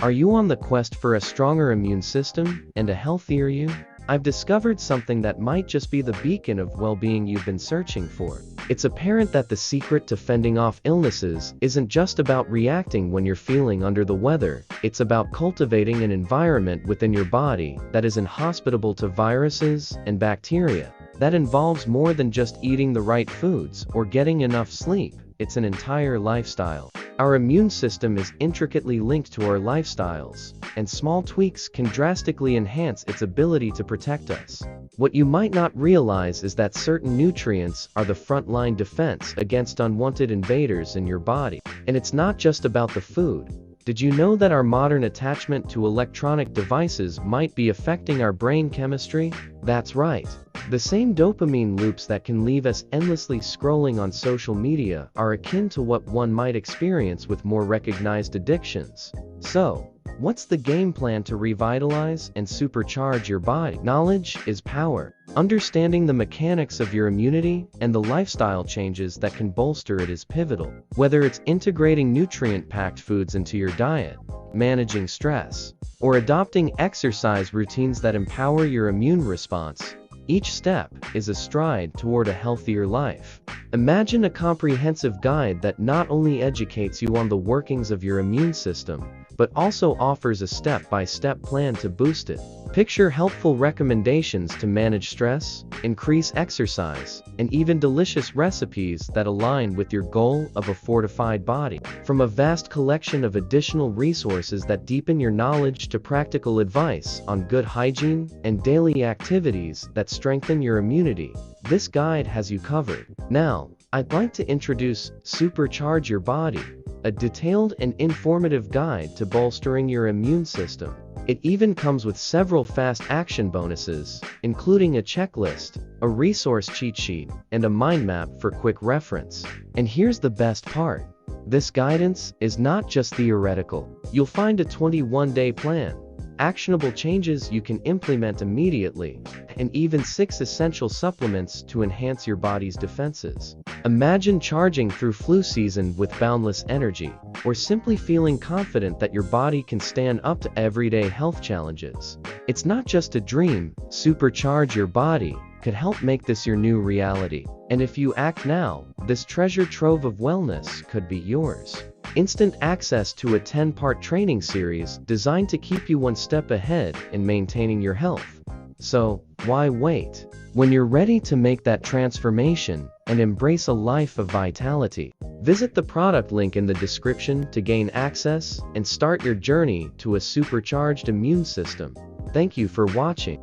Are you on the quest for a stronger immune system and a healthier you? I've discovered something that might just be the beacon of well-being you've been searching for. It's apparent that the secret to fending off illnesses isn't just about reacting when you're feeling under the weather. It's about cultivating an environment within your body that is inhospitable to viruses and bacteria. That involves more than just eating the right foods or getting enough sleep. It's an entire lifestyle. Our immune system is intricately linked to our lifestyles, and small tweaks can drastically enhance its ability to protect us. What you might not realize is that certain nutrients are the frontline defense against unwanted invaders in your body. And it's not just about the food. Did you know that our modern attachment to electronic devices might be affecting our brain chemistry? That's right. The same dopamine loops that can leave us endlessly scrolling on social media are akin to what one might experience with more recognized addictions. So, what's the game plan to revitalize and supercharge your body? Knowledge is power. Understanding the mechanics of your immunity and the lifestyle changes that can bolster it is pivotal. Whether it's integrating nutrient-packed foods into your diet, managing stress, or adopting exercise routines that empower your immune response, each step is a stride toward a healthier life. Imagine a comprehensive guide that not only educates you on the workings of your immune system, but also offers a step-by-step plan to boost it. Picture helpful recommendations to manage stress, increase exercise, and even delicious recipes that align with your goal of a fortified body. From a vast collection of additional resources that deepen your knowledge to practical advice on good hygiene and daily activities that strengthen your immunity, this guide has you covered. Now, I'd like to introduce Supercharge Your Body, a detailed and informative guide to bolstering your immune system. It even comes with several fast action bonuses, including a checklist, a resource cheat sheet, and a mind map for quick reference. And here's the best part. This guidance is not just theoretical. You'll find a 21-day plan, actionable changes you can implement immediately, and even 6 essential supplements to enhance your body's defenses. Imagine charging through flu season with boundless energy, or simply feeling confident that your body can stand up to everyday health challenges. It's not just a dream. Supercharge Your Body could help make this your new reality. And if you act now, this treasure trove of wellness could be yours. Instant access to a 10-part training series designed to keep you one step ahead in maintaining your health. So, why wait? When you're ready to make that transformation and embrace a life of vitality, visit the product link in the description to gain access and start your journey to a supercharged immune system. Thank you for watching.